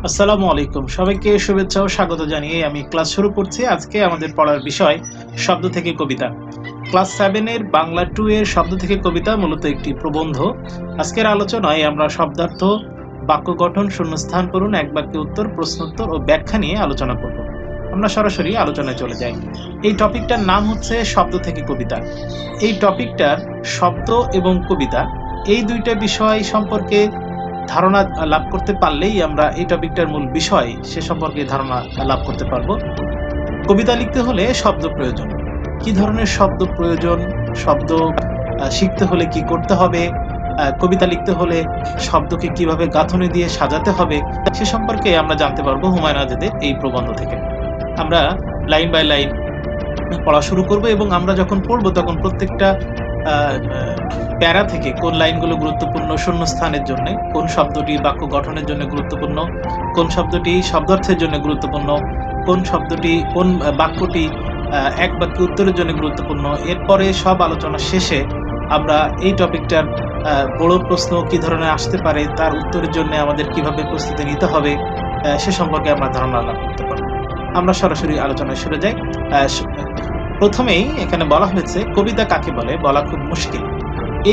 আসসালামু আলাইকুম। সবাইকে শুভেচ্ছা ও স্বাগত জানিয়ে আমি ক্লাস শুরু করছি। আজকে আমাদের পড়ার বিষয় শব্দ থেকে কবিতা। ক্লাস 7 এর বাংলা 2 এর শব্দ থেকে কবিতা মূলত একটি প্রবন্ধ। আজকের আলোচনায় আমরা শব্দার্থ, বাক্য গঠন, শূন্যস্থান পূরণ, এক বাক্যে উত্তর, প্রশ্নোত্তর ও ব্যাখ্যা নিয়ে আলোচনা করব। আমরা সরাসরি আলোচনায় চলে যাই। এই টপিকটার নাম হচ্ছে শব্দ থেকে কবিতা। এই টপিকটার শব্দ এবং কবিতা এই দুইটা বিষয় সম্পর্কে ধারণা লাভ করতে পারলেই আমরা এই টপিকটার মূল বিষয় সে সম্পর্কে ধারণা লাভ করতে পারবো। কবিতা লিখতে হলে শব্দ প্রয়োজন। কি ধরনের শব্দ প্রয়োজন, শব্দ শিখতে হলে কি করতে হবে, কবিতা লিখতে হলে শব্দকে কিভাবে গাঁথনি দিয়ে সাজাতে হবে সে সম্পর্কে আমরা জানতে পারবো হুমায়ুন আজাদের এই প্রবন্ধ থেকে। আমরা লাইন বাই লাইন পড়া শুরু করব এবং আমরা যখন পড়ব তখন প্রত্যেকটা প্যারা থেকে কোন লাইনগুলো গুরুত্বপূর্ণ শূন্যস্থানের জন্য, কোন শব্দটি বাক্য গঠনের জন্য গুরুত্বপূর্ণ, কোন শব্দটি শব্দার্থের জন্য গুরুত্বপূর্ণ, কোন বাক্যটি এক বাক্যে উত্তরের জন্য গুরুত্বপূর্ণ। এরপরে সব আলোচনা শেষে আমরা এই টপিকটার বড় প্রশ্ন কি ধরনের আসতে পারে, তার উত্তরের জন্য আমাদের কিভাবে প্রস্তুতি নিতে হবে সে সম্পর্কে আমরা ধারণা লাভ করতে পারব। আমরা সরাসরি আলোচনায় সরে যাই। প্রথমেই এখানে বলা হয়েছে কবিতা কাকে বলে, বলা খুব মুশকিল।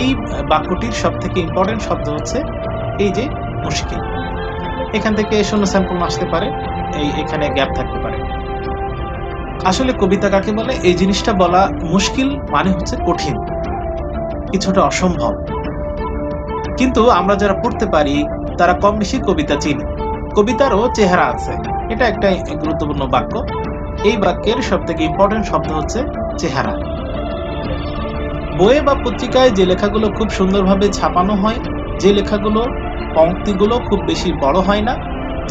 এই বাক্যটির সবথেকে ইম্পর্টেন্ট শব্দ হচ্ছে এই যে মুশকিল। এখান থেকে শূন্য স্যাম্পল আসতে পারে, এখানে গ্যাপ থাকতে পারে। আসলে কবিতা কাকে বলে এই জিনিসটা বলা মুশকিল, মানে হচ্ছে কঠিন, কিছুটা অসম্ভব। কিন্তু আমরা যারা পড়তে পারি তারা কম বেশি কবিতা চিনি। কবিতারও চেহারা আছে, এটা একটা গুরুত্বপূর্ণ বাক্য। এই বাক্যের সবথেকে ইম্পর্টেন্ট শব্দ হচ্ছে চেহারা। বইয়ে বা পত্রিকায় যে লেখাগুলো খুব সুন্দরভাবে ছাপানো হয়, যে লেখাগুলো পংক্তিগুলো খুব বেশি বড় হয় না,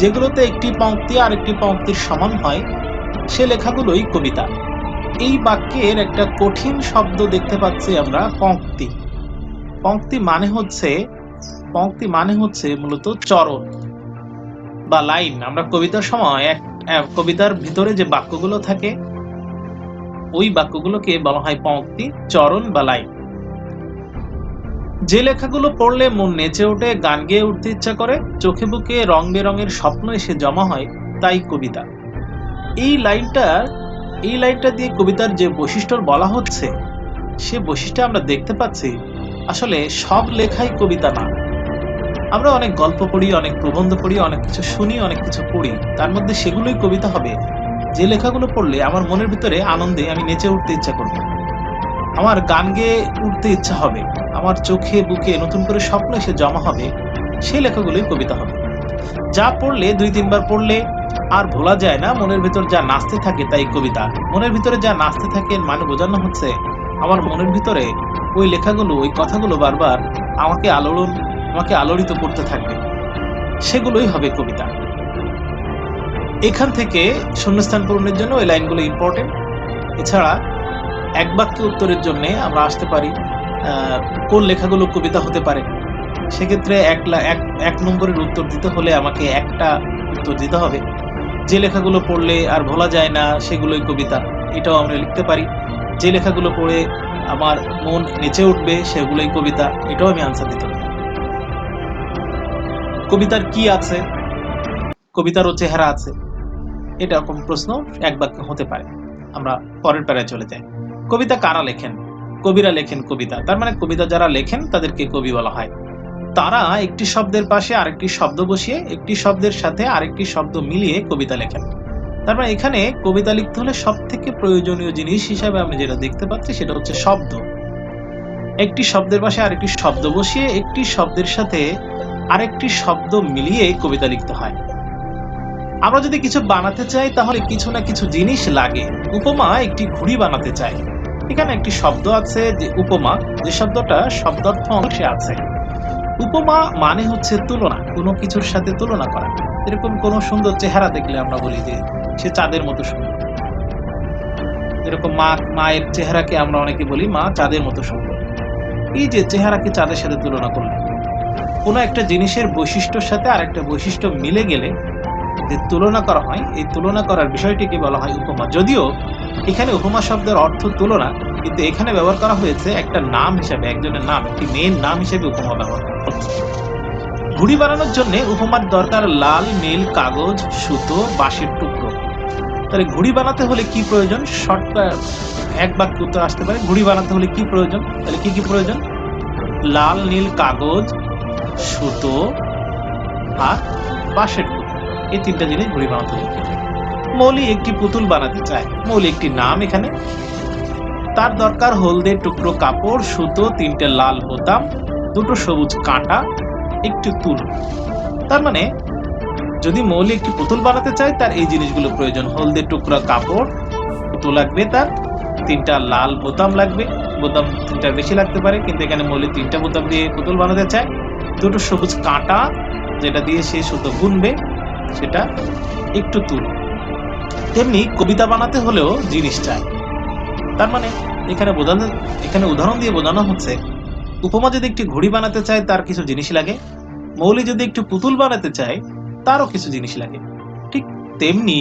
যেগুলোতে একটি পংক্তি আর একটি পংক্তির সমান হয়, সে লেখাগুলোই কবিতা। এই বাক্যের একটা কঠিন শব্দ দেখতে পাচ্ছি আমরা, পংক্তি। পংক্তি মানে হচ্ছে মূলত চরণ বা লাইন। আমরা কবিতার সময় কবিতার ভিতরে যে বাক্যগুলো থাকে ওই বাক্যগুলোকে বলা হয় পংক্তি, চরণ বা লাইন। যে লেখাগুলো পড়লে মন নেচে ওঠে, গান গেয়ে উঠতে ইচ্ছা করে, চোখে বুকে রং বেরঙের স্বপ্ন এসে জমা হয়, তাই কবিতা। এই লাইনটা দিয়ে কবিতার যে বৈশিষ্ট্য বলা হচ্ছে সে বৈশিষ্ট্য আমরা দেখতে পাচ্ছি। আসলে সব লেখাই কবিতা না। আমরা অনেক গল্প পড়ি, অনেক প্রবন্ধ পড়ি, অনেক কিছু শুনি, অনেক কিছু পড়ি, তার মধ্যে সেগুলোই কবিতা হবে যে লেখাগুলো পড়লে আমার মনের ভিতরে আনন্দে আমি নেচে উঠতে ইচ্ছা করব, আমার গান গেয়ে উঠতে ইচ্ছা হবে, আমার চোখে বুকে নতুন করে স্বপ্ন এসে জমা হবে, সেই লেখাগুলোই কবিতা হবে। যা পড়লে 2-3 বার পড়লে আর ভোলা যায় না, মনের ভিতর যা নাচতে থাকে তাই কবিতা। মনের ভিতরে যা নাচতে থাকে মানে বোঝানো হচ্ছে আমার মনের ভিতরে ওই লেখাগুলো, ওই কথাগুলো বারবার আমাকে আলোড়িত করতে থাকবে, সেগুলোই হবে কবিতা। এখান থেকে শূন্যস্থান পূরণের জন্য ওই লাইনগুলো ইম্পর্টেন্ট। এছাড়া এক বাক্যে উত্তরের জন্য আমরা আসতে পারি কোন লেখাগুলো কবিতা হতে পারে। সেক্ষেত্রে এক নম্বরের উত্তর দিতে হলে আমাকে একটা উত্তর দিতে হবে। যে লেখাগুলো পড়লে আর ভোলা যায় না সেগুলোই কবিতা, এটাও আমরা লিখতে পারি। যে লেখাগুলো পড়ে আমার মন নেচে উঠবে সেগুলোই কবিতা, এটাও আমি আনসার দিতে পারি। কবিতার কি আছে, কবিতারও চেহারা আছে, এরকম প্রশ্ন এক বাক্যে হতে পারে। আমরা পরের প্যারায় চলে যাই। কবিতা কারা লেখেন? কবিরা লেখেন কবিতা। তার মানে কবিতা যারা লেখেন তাদেরকে কবি বলা হয়। তারা একটি শব্দের পাশে আরেকটি শব্দ বসিয়ে, একটি শব্দের সাথে আরেকটি শব্দ মিলিয়ে কবিতা লেখেন। তার মানে এখানে কবিতা লিখতে হলে সবথেকে প্রয়োজনীয় জিনিস হিসাবে আমরা যেটা দেখতে পাচ্ছি সেটা হচ্ছে শব্দ। একটি শব্দের পাশে আরেকটি শব্দ বসিয়ে একটি শব্দের সাথে আরেকটি শব্দ মিলিয়ে কবিতা লিখতে হয়। আমরা যদি কিছু বানাতে চাই তাহলে কিছু না কিছু জিনিস লাগে। উপমা একটি ঘুড়ি বানাতে চাই, এখানে একটি শব্দ আছে যে উপমা, যে শব্দটা শব্দার্থ অংশে আছে। উপমা মানে হচ্ছে তুলনা, কোনো কিছুর সাথে তুলনা করা। এরকম কোন সুন্দর চেহারা দেখলে আমরা বলি যে সে চাঁদের মতো সুন্দর। এরকম মায়ের চেহারাকে আমরা অনেকে বলি মা চাঁদের মতো সুন্দর। এই যে চেহারাকে চাঁদের সাথে তুলনা করলে, কোনো একটা জিনিসের বৈশিষ্ট্যের সাথে আরেকটা বৈশিষ্ট্য মিলে গেলে যে তুলনা করা হয়, এই তুলনা করার বিষয়টিকে বলা হয় উপমা। যদিও এখানে উপমা শব্দের অর্থ তুলনা, কিন্তু এখানে ব্যবহার করা হয়েছে একটা নাম হিসাবে, একজনের নাম, একটি মেয়ের নাম হিসেবে উপমা ব্যবহার করা হচ্ছে। ঘুড়ি বানানোর জন্য উপমার দরকার লাল নীল কাগজ সুতো বাঁশের টুকরো। তাহলে ঘুড়ি বানাতে হলে কি প্রয়োজন? শর্টকাট এক বাক্যে উত্তর আসতে পারে, ঘুড়ি বানাতে হলে কি প্রয়োজন? তাহলে কি কি প্রয়োজন? লাল নীল কাগজ, সুতো আর বাঁশের টুকরো, এই তিনটা জিনিস ঘুড়ি বানাতে হলে। মৌলি একটি পুতুল বানাতে চায়, মৌলি একটি নাম এখানে। তার দরকার হলদে টুকরো কাপড়, সুতো, তিনটে লাল বোতাম, দুটো সবুজ কাঁটা, একটি তুলো। তার মানে যদি মৌলি একটি পুতুল বানাতে চায় তার এই জিনিসগুলো প্রয়োজন। হলদে টুকরা কাপড়, সুতো লাগবে, তার তিনটা লাল বোতাম লাগবে, বোতাম তিনটার বেশি লাগতে পারে কিন্তু এখানে মৌলি তিনটা বোতাম দিয়ে পুতুল বানাতে চায়, দুটো সবুজ কাঁটা যেটা দিয়ে সে সুতো বুনবে সেটা, একটু তুলো। তেমনি কবিতা বানাতে হলেও জিনিস চাই। তার মানে এখানে উদাহরণ দিয়ে বোঝানো হচ্ছে উপমা যদি একটি ঘড়ি বানাতে চায় তার কিছু জিনিস লাগে, মৌলি যদি একটু পুতুল বানাতে চায় তারও কিছু জিনিস লাগে। ঠিক তেমনি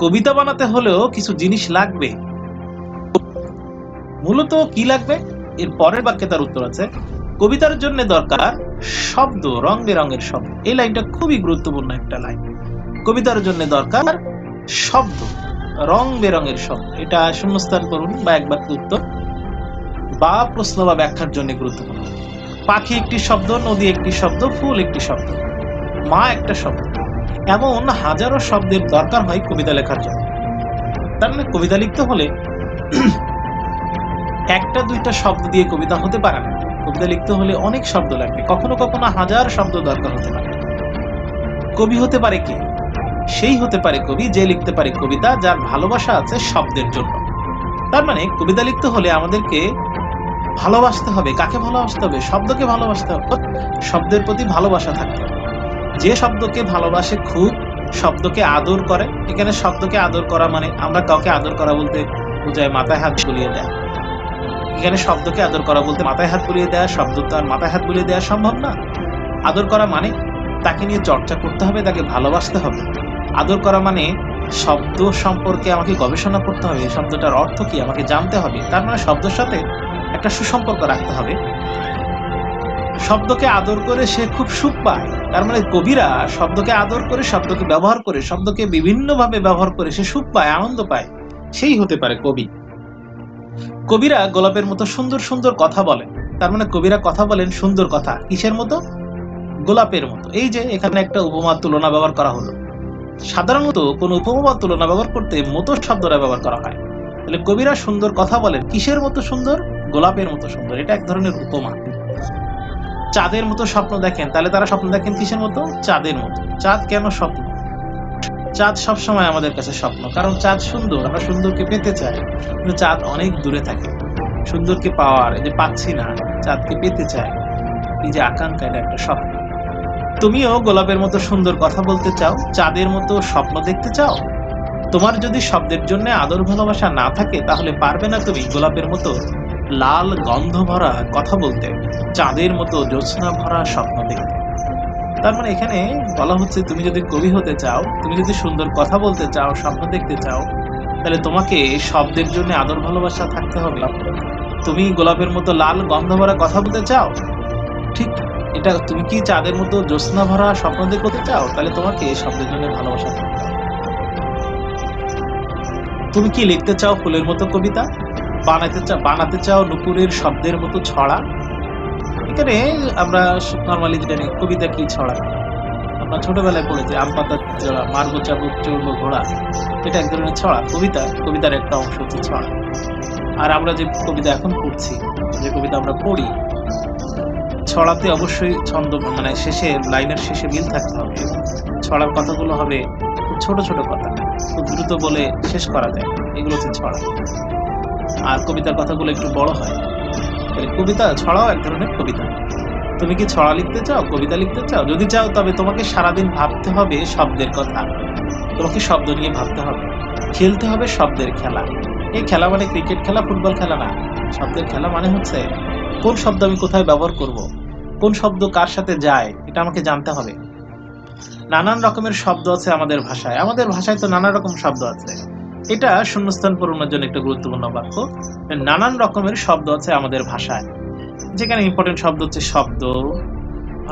কবিতা বানাতে হলেও কিছু জিনিস লাগবে। মূলত কি লাগবে? এর পরের বাক্যে তার উত্তর আছে। কবিতার জন্য দরকার শব্দ, রং বেরঙের শব্দ। এই লাইনটা খুবই গুরুত্বপূর্ণ একটা লাইন। কবিতার জন্য দরকার শব্দ, রং বেরঙের শব্দ। এটা শূন্যস্থান করুন বা এক বাক্যে উত্তর বা প্রশ্ন বা ব্যাখ্যার জন্য গুরুত্বপূর্ণ। পাখি একটি শব্দ, নদী একটি শব্দ, ফুল একটি শব্দ, মা একটা শব্দ। এমন হাজারো শব্দের দরকার হয় কবিতা লেখার জন্য। তার মানে কবিতা লিখতে হলে একটা দুইটা শব্দ দিয়ে কবিতা হতে পারে না। কবিতা লিখতে হলে অনেক শব্দ লাগবে, কখনো কখনো হাজার শব্দ দরকার হতে পারে। কবি হতে পারে কে? সেই হতে পারে কবি যে লিখতে পারে কবিতা যার ভালোবাসা আছে শব্দের জন্য। তার মানে কবিতা লিখতে হলে আমাদেরকে ভালোবাসতে হবে। কাকে ভালোবাসতে হবে? শব্দকে ভালোবাসতে হবে, শব্দের প্রতি ভালোবাসা থাকতে হবে। যে শব্দকে ভালোবাসে খুব, শব্দকে আদর করে। এখানে শব্দকে আদর করা মানে আমরা কাউকে আদর করা বলতে বোঝায় মাথায় হাত বুলিয়ে দেয়। এখানে শব্দকে আদর করা বলতে মাথায় হাত বুলিয়ে দেওয়া, শব্দ তো আর মাথায় হাত বুলিয়ে দেওয়া সম্ভব না। আদর করা মানে তাকে নিয়ে চর্চা করতে হবে, তাকে ভালোবাসতে হবে। আদর করা মানে শব্দ সম্পর্কে আমাকে গবেষণা করতে হবে, শব্দটার অর্থ কি আমাকে জানতে হবে। তার মানে শব্দের সাথে একটা সুসম্পর্ক রাখতে হবে। শব্দকে আদর করে সে খুব সুখ পায়। তার মানে কবিরা শব্দকে আদর করে, শব্দকে ব্যবহার করে, শব্দকে বিভিন্নভাবে ব্যবহার করে সে সুখ পায়, আনন্দ পায়, সেই হতে পারে কবি। কবিরা গোলাপের মতো সুন্দর সুন্দর কথা বলেন। তার মানে কবিরা কথা বলেন সুন্দর কথা। কিসের মতো? গোলাপের মতো। এই যে এখানে একটা উপমার তুলনা ব্যবহার করা হলো। সাধারণত কোন উপমা বা তুলনা ব্যবহার করতে মতো শব্দটা ব্যবহার করা হয়। তাহলে কবিরা সুন্দর কথা বলেন কিসের মতো সুন্দর? গোলাপের মতো সুন্দর। এটা এক ধরনের উপমা। চাঁদের মতো স্বপ্ন দেখেন, তাহলে তারা স্বপ্ন দেখেন কিসের মতো? চাঁদের মতো। চাঁদ কেন স্বপ্ন? চাঁদ সবসময় আমাদের কাছে স্বপ্ন, কারণ চাঁদ সুন্দর, আমরা সুন্দরকে পেতে চাই, কিন্তু চাঁদ অনেক দূরে থাকে। সুন্দরকে পাওয়ার, এই যে পাচ্ছি না, চাঁদকে পেতে চাই, এই যে আকাঙ্ক্ষা, এটা একটা স্বপ্ন। তুমিও গোলাপের মতো সুন্দর কথা বলতে চাও, চাঁদের মতো স্বপ্ন দেখতে চাও। তোমার যদি শব্দের জন্য আদর ভালোবাসা না থাকে তাহলে পারবে না তুমি গোলাপের মতো লাল গন্ধ ভরা কথা বলতে, চাঁদের মতো জ্যোৎস্না ভরা স্বপ্ন দেখতে। তার মানে এখানে বলা হচ্ছে তুমি যদি কবি হতে চাও, তুমি যদি সুন্দর কথা বলতে চাও, স্বপ্ন দেখতে চাও, তাহলে তোমাকে শব্দের জন্য আদর ভালোবাসা থাকতে হবে। তুমি গোলাপের মতো লাল গন্ধ ভরা কথা বলতে চাও, ঠিক এটা তুমি কি চাঁদের মতো জ্যোৎস্না ভরা স্বপ্ন দেখতে চাও, তাহলে তোমাকে শব্দের জন্য ভালোবাসা থাকতে হবে। তুমি কি লিখতে চাও ফুলের মতো কবিতা, বানাতে চাও নুপুরের শব্দের মতো ছড়া। এখানে আমরা নর্মালি জানি কবিতা কি ছড়া, আমরা ছোটবেলায় পড়েছি আম পাতা জোড়া, মারবো চাবুক চড়বো ঘোড়া, এটা এক ধরনের ছড়া। কবিতার একটা অংশ হচ্ছে ছড়া। আর আমরা যে কবিতা এখন পড়ছি, যে কবিতা আমরা পড়ি, ছড়াতে অবশ্যই ছন্দ মানে শেষে লাইনের শেষে মিল থাকতে হবে। ছড়ার কথাগুলো হবে খুব ছোট ছোট কথা, খুব দ্রুত বলে শেষ করা যায়, এগুলো হচ্ছে ছড়া। আর কবিতার কথাগুলো একটু বড় হয়। কবিতা ছড়াও এক ধরনের কবিতা। তুমি কি ছড়া লিখতে চাও, কবিতা লিখতে চাও? যদি চাও তবে তোমাকে সারাদিন ভাবতে হবে শব্দের কথা, তোমাকে শব্দ নিয়ে ভাবতে হবে, খেলতে হবে শব্দের খেলা। এই খেলা মানে ক্রিকেট খেলা, ফুটবল খেলা না। শব্দের খেলা মানে হচ্ছে কোন শব্দ আমি কোথায় ব্যবহার করব, কোন শব্দ কার সাথে যায়, এটা আমাকে জানতে হবে। নানান রকমের শব্দ আছে আমাদের ভাষায়, আমাদের ভাষায় তো নানা রকম শব্দ আছে। এটা শূন্যস্থান পূরণের জন্য একটা গুরুত্বপূর্ণ বাক্য। নানান রকমের শব্দ আছে আমাদের ভাষায়, যেখানে ইম্পর্টেন্ট শব্দ হচ্ছে শব্দ,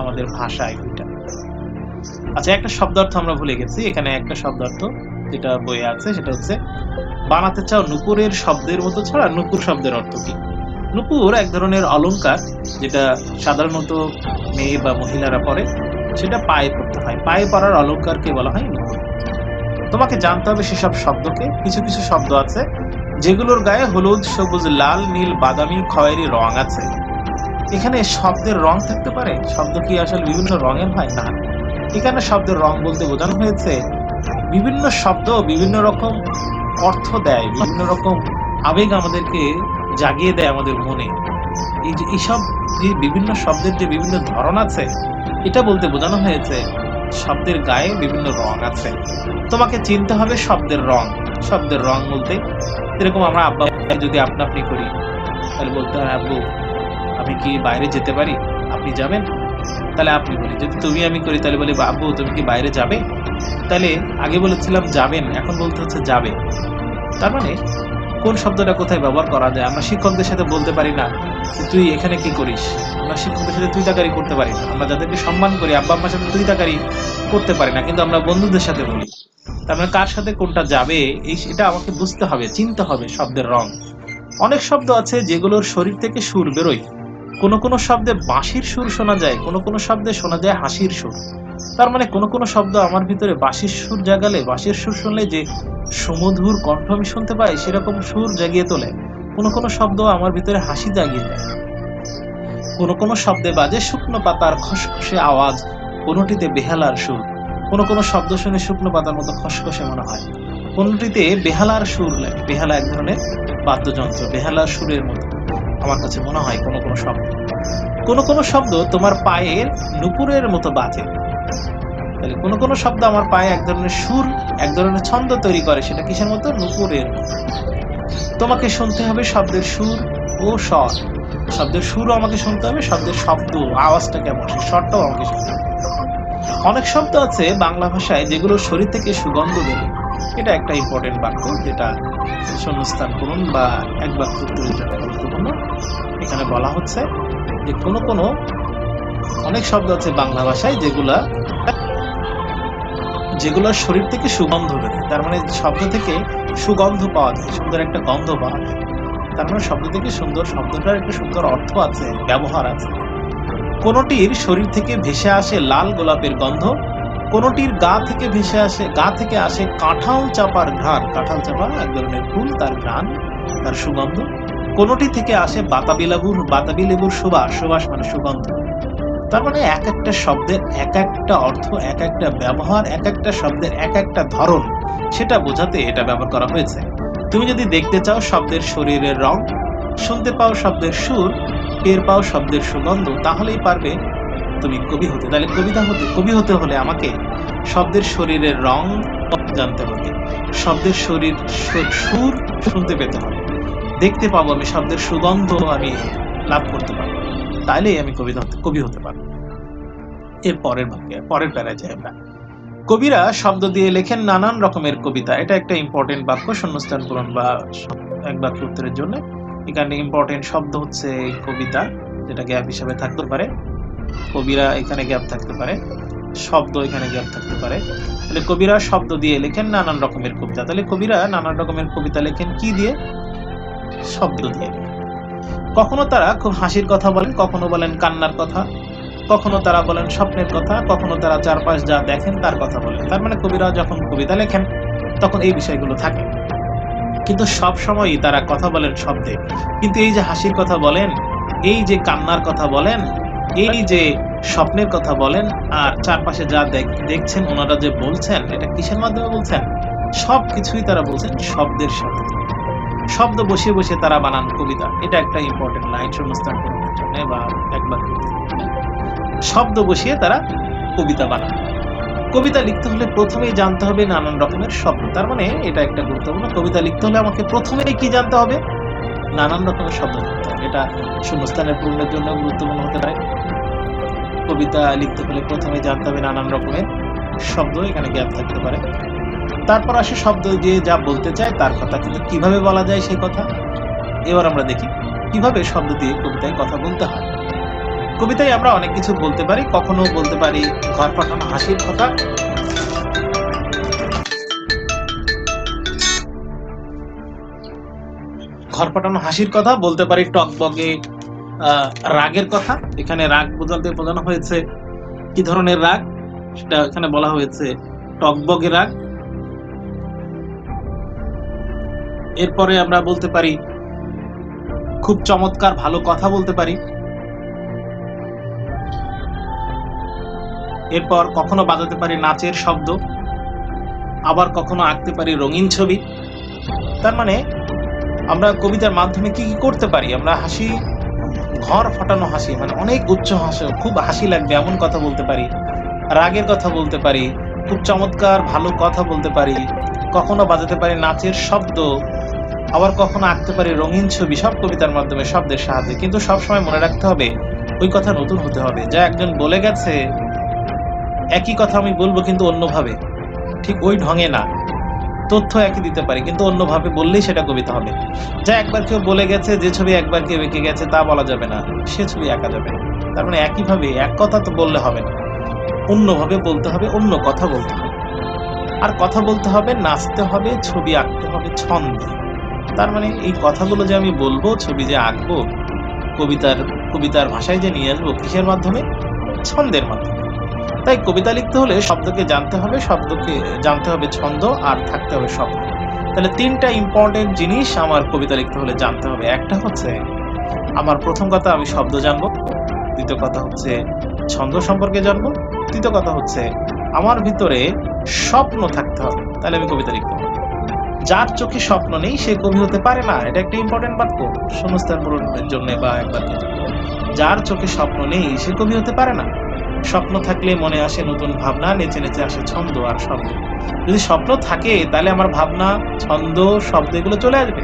আমাদের ভাষায় দুইটা। আচ্ছা, একটা শব্দার্থ আমরা ভুলে গেছি। এখানে একটা শব্দার্থ যেটা বইয়ে আছে সেটা হচ্ছে, বানাতে চাও নূপুরের শব্দের মতো ছাড়া। নূপুর শব্দের অর্থ কি? নূপুর এক ধরনের অলংকার, যেটা সাধারণত মেয়ে বা মহিলারা পরে, সেটা পায়ে পড়তে হয়। পায়ে পরার অলংকারকে বলা হয় নূপুর। তোমাকে জানতে হবে সেসব শব্দকে। কিছু কিছু শব্দ আছে যেগুলোর গায়ে হলুদ, সবুজ, লাল, নীল, বাদামি, খয়েরি রং আছে। এখানে শব্দের রং থাকতে পারে? শব্দ কি আসলে বিভিন্ন রঙের হয়? না। এখানে শব্দের রং বলতে বোঝানো হয়েছে বিভিন্ন শব্দ বিভিন্ন রকম অর্থ দেয়, বিভিন্ন রকম আবেগ আমাদেরকে জাগিয়ে দেয় আমাদের মনে। এই যে এইসব যে বিভিন্ন শব্দের যে বিভিন্ন ধরন আছে, এটা বলতে বোঝানো হয়েছে শব্দের গায়ে বিভিন্ন রং আছে। তোমাকে চিনতে হবে শব্দের রং। শব্দের রং বলতে এরকম আমরা আব্বা যদি আপনা আপনি করি, তাহলে বলতে হয়, আব্বু আমি কি বাইরে যেতে পারি? আপনি যাবেন? তাহলে আপনি বলি। যদি তুমি আমি করি তাহলে বলি, আব্বু তুমি কি বাইরে যাবে? তাহলে আগে বলেছিলাম যাবেন, এখন বলতে হচ্ছে যাবে। তার মানে কোন শব্দটা কোথায় ব্যবহার করা যায়? আমরা শিক্ষকদের সাথে বলতে পারি না যে তুই এখানে কি করিস। আমরা শিক্ষকদের সাথে তুই তাকারি করতে পারি না। আমরা যাদেরকে সম্মান করি আব্বা আম্মার সাথে তুই তাকারি করতে পারি না, কিন্তু আমরা বন্ধুদের সাথে বলি। তার মানে কার সাথে কোনটা যাবে এটা আমাকে বুঝতে হবে, চিনতে হবে শব্দের রং। অনেক শব্দ আছে যেগুলোর শরীর থেকে সুর বেরোয়। কোনো কোনো শব্দে বাঁশির সুর শোনা যায়, কোনো কোনো শব্দে শোনা যায় হাসির সুর। তার মানে কোনো কোনো শব্দ আমার ভিতরে বাঁশির সুর জাগালে, বাঁশির সুর শুনলে যে সুমধুর কণ্ঠ আমি শুনতে পাই সেরকম সুর জাগিয়ে তোলে। কোনো কোনো শব্দ আমার ভিতরে হাসি জাগিয়ে দেয়। কোনো কোনো শব্দে বাজে শুকনো পাতার খসখসে আওয়াজ, কোনোটিতে বেহালার সুর। কোনো কোনো শব্দ শুনে শুকনো পাতার মতো খসখসে মনে হয়, কোনোটিতে বেহালার সুর লাগে। বেহালা এক ধরনের বাদ্যযন্ত্র, বেহালার সুরের মতো আমার কাছে মনে হয় কোনো কোনো শব্দ। কোনো কোনো শব্দ তোমার পায়ের নুপুরের মতো বাজে। তাহলে কোনো কোনো শব্দ আমার পায়ে এক ধরনের সুর, এক ধরনের ছন্দ তৈরি করে। সেটা কিসের মতো? নুপুরের মতো। তোমাকে শুনতে হবে শব্দের সুর ও স্বর। শব্দের সুরও আমাকে শুনতে হবে, শব্দের শব্দ আওয়াজটা কেমন সেই স্বরটাও আমাকে শুনতে হবে। অনেক শব্দ আছে বাংলা ভাষায় যেগুলো শরীর থেকে সুগন্ধ বেরোয়। এটা একটা ইম্পর্টেন্ট বাক্য, যেটা শূন্যস্থান পূরণ বা এক বাক্য উত্তরের জন্য গুরুত্বপূর্ণ। এখানে বলা হচ্ছে যে কোনো কোনো অনেক শব্দ আছে বাংলা ভাষায় যেগুলোর শরীর থেকে সুগন্ধ বেরোয়। তার মানে শব্দ থেকে সুগন্ধ পাওয়া যায়, সুন্দর একটা গন্ধ পাওয়া যায়। তার মানে শব্দ থেকে সুন্দর, শব্দটার একটা সুন্দর অর্থ আছে, ব্যবহার আছে। কোনটির শরীর থেকে ভেসে আসে লাল গোলাপের গন্ধ, কোনটির গা থেকে আসে কাঁঠাল চাপার ঘ্রাণ। কাঁঠাল চাপা এক ধরনের ফুল, তার ঘ্রাণ, তার সুগন্ধ। কোনটি থেকে আসে বাতাবি লেবুর সুবাস মানে সুগন্ধ। তার মানে এক একটা শব্দের এক একটা অর্থ, এক একটা ব্যবহার, এক একটা শব্দের এক একটা ধরন, সেটা বোঝাতে এটা ব্যবহার করা হয়েছে। তুমি যদি দেখতে চাও শব্দের শরীরের রং, শুনতে পাও শব্দের সুর, টের পাও শব্দের সুগন্ধ, তাহলেই পারবে তুমি কবি হতে। তাহলে কবি হতে হলে আমাকে শব্দের শরীরের রং জানতে হবে, শব্দের সুর শুনতে পেতে হবে, দেখতে পাবো আমি শব্দের সুগন্ধ আমি লাভ করতে পারবো, তাইলেই আমি কবি হতে পারবো। এর পরের প্যারায় যাই আমরা। কবিরা শব্দ দিয়ে লেখেন নানান রকমের কবিতা। এটা একটা ইম্পর্টেন্ট বাক্য, শূন্যস্থান পূরণ বা এক বাক্য উত্তরের জন্য। এখানে ইম্পর্টেন্ট শব্দ হচ্ছে কবিতা, যেটা গ্যাপ হিসেবে থাকতে পারে। কবিরা এখানে গ্যাপ থাকতে পারে, শব্দ এখানে গ্যাপ থাকতে পারে। তাহলে কবিরা শব্দ দিয়ে লেখেন নানান রকমের কবিতা। তাহলে কবিরা নানান রকমের কবিতা লেখেন কি দিয়ে? শব্দ দিয়ে। কখনো তারা খুব হাসির কথা বলেন, কখনো বলেন কান্নার কথা, কখনো তারা বলেন স্বপ্নের কথা, কখনো তারা চারপাশ যা দেখেন তার কথা বলেন। তার মানে কবিরা যখন কবিতা লেখেন তখন এই বিষয়গুলো থাকে, কিন্তু সব সময়ই তারা কথা বলেন শব্দে। কিন্তু এই যে হাসির কথা বলেন, এই যে কান্নার কথা বলেন, এই যে স্বপ্নের কথা বলেন, আর চারপাশে যা দেখছেন ওনারা যে বলছেন, এটা কিসের মাধ্যমে বলছেন? সবকিছুই তারা বলছেন শব্দের সাথে। শব্দ বসিয়ে বসিয়ে তারা বানান কবিতা। এটা একটা ইম্পর্টেন্ট লাইন শূন্যস্থান পূরণের জন্য বা এক বাক্য। শব্দ বসিয়ে তারা কবিতা বানান। কবিতা লিখতে হলে প্রথমেই জানতে হবে নানান রকমের শব্দ। তার মানে এটা একটা গুরুত্বপূর্ণ, কবিতা লিখতে হলে আমাকে প্রথমেই কি জানতে হবে? নানান রকমের শব্দ জানতে হবে। এটা শূন্যস্থানের পূরণের জন্য গুরুত্বপূর্ণ হতে পারে। কবিতা লিখতে হলে প্রথমে জানতে হবে নানান রকমের শব্দ, এখানে গ্যাপ থাকতে পারে। তারপর আসে শব্দ দিয়ে যা বলতে চায় তার কথা, কিন্তু কিভাবে বলা যায় সেই কথা। এবার আমরা দেখি কিভাবে শব্দ দিয়ে কবিতায় কথা বলতে হয়। কবিতায় আমরা অনেক কিছু বলতে পারি, কখনো বলতে পারি ঘর পাঠানো হাসির কথা, বলতে পারি টকবগে রাগের কথা। এখানে রাগ বোঝানো হয়েছে কি ধরনের রাগ, সেটা এখানে বলা হয়েছে টকবগে রাগ। এরপরে আমরা বলতে পারি খুব চমৎকার ভালো কথা বলতে পারি। এরপর কখনো বাজাতে পারি নাচের শব্দ, আবার কখনো আঁকতে পারি রঙিন ছবি। তার মানে আমরা কবিতার মাধ্যমে কি কি করতে পারি, আমরা হাসি, ঘর ফাটানো হাসি মানে অনেক উচ্চ হাসি, খুব হাসি লাগবে এমন কথা বলতে পারি, রাগের কথা বলতে পারি, খুব চমৎকার ভালো কথা বলতে পারি, কখনো বাজাতে পারি নাচের শব্দ, আবার কখনো আঁকতে পারি রঙিন ছবি, সব কবিতার মাধ্যমে শব্দের সাহায্যে। কিন্তু সবসময় মনে রাখতে হবে ওই কথা নতুন হতে হবে, যা একজন বলে গেছে একই কথা আমি বলবো কিন্তু অন্যভাবে, ঠিক ওই ঢঙে না। তথ্য একই দিতে পারি কিন্তু অন্যভাবে বললেই সেটা কবিতা হবে। যা একবার কেউ বলে গেছে, যে ছবি একবার কেউ এঁকে গেছে তা বলা যাবে না, সে ছবি আঁকা যাবে না। তার মানে একইভাবে এক কথা তো বললে হবে না, অন্যভাবে বলতে হবে, অন্য কথা বলতে হবে। আর কথা বলতে হবে, নাচতে হবে, ছবি আঁকতে হবে ছন্দে। তার মানে এই কথাগুলো যে আমি বলবো, ছবি যে আঁকবো, কবিতার ভাষায় যে নিয়ে আসবো, কিসের মাধ্যমে? ছন্দের মাধ্যমে। তাই কবিতা লিখতে হলে শব্দকে জানতে হবে ছন্দ, আর থাকতে হবে স্বপ্ন। তাহলে তিনটা ইম্পর্টেন্ট জিনিস আমার কবিতা লিখতে হলে জানতে হবে। একটা হচ্ছে আমার প্রথম কথা, আমি শব্দ জানবো। দ্বিতীয় কথা হচ্ছে ছন্দ সম্পর্কে জানবো। তৃতীয় কথা হচ্ছে আমার ভিতরে স্বপ্ন থাকতে হবে, তাহলে আমি কবিতা লিখতে পারবো। যার চোখে স্বপ্ন নেই সে কবি হতে পারে না, এটা একটা ইম্পর্টেন্ট বাক্য শূন্যস্থান পূরণের জন্য বা একবার। যার চোখে স্বপ্ন নেই সে কবি হতে পারে না। স্বপ্ন থাকলে মনে আসে নতুন ভাবনা, নেচে নেচে আসে ছন্দ আর শব্দ। যদি স্বপ্ন থাকে তাহলে আমার ভাবনা, ছন্দ, শব্দ এগুলো চলে আসবে।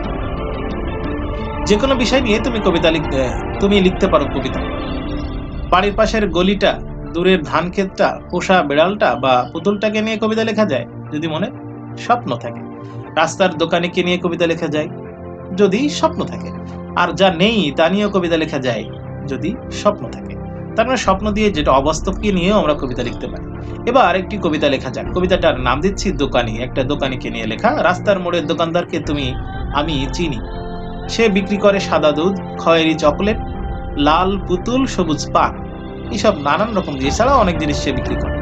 যে কোনো বিষয় নিয়ে তুমি লিখতে পারো কবিতা। বাড়ির পাশের গলিটা, দূরের ধান ক্ষেতটা, পোষা বিড়ালটা বা পুতুলটাকে নিয়ে কবিতা লেখা যায় যদি মনে স্বপ্ন থাকে। রাস্তার দোকানিকে নিয়ে কবিতা লেখা যায় যদি স্বপ্ন থাকে। আর যা নেই তা নিয়েও কবিতা লেখা যায় যদি স্বপ্ন থাকে। তার মানে স্বপ্ন দিয়ে, যেটা অবাস্তবকে নিয়েও আমরা কবিতা লিখতে পারি। এবার একটি কবিতা লেখা যাক। কবিতাটার নাম দিচ্ছি দোকানি। একটা দোকানিকে নিয়ে লেখা। রাস্তার মোড়ের দোকানদারকে আমি চিনি। সে বিক্রি করে সাদা দুধ, খয়েরি চকলেট, লাল পুতুল, সবুজ পান, এসব নানান রকম জিনিস, এছাড়াও অনেক জিনিস সে বিক্রি করে।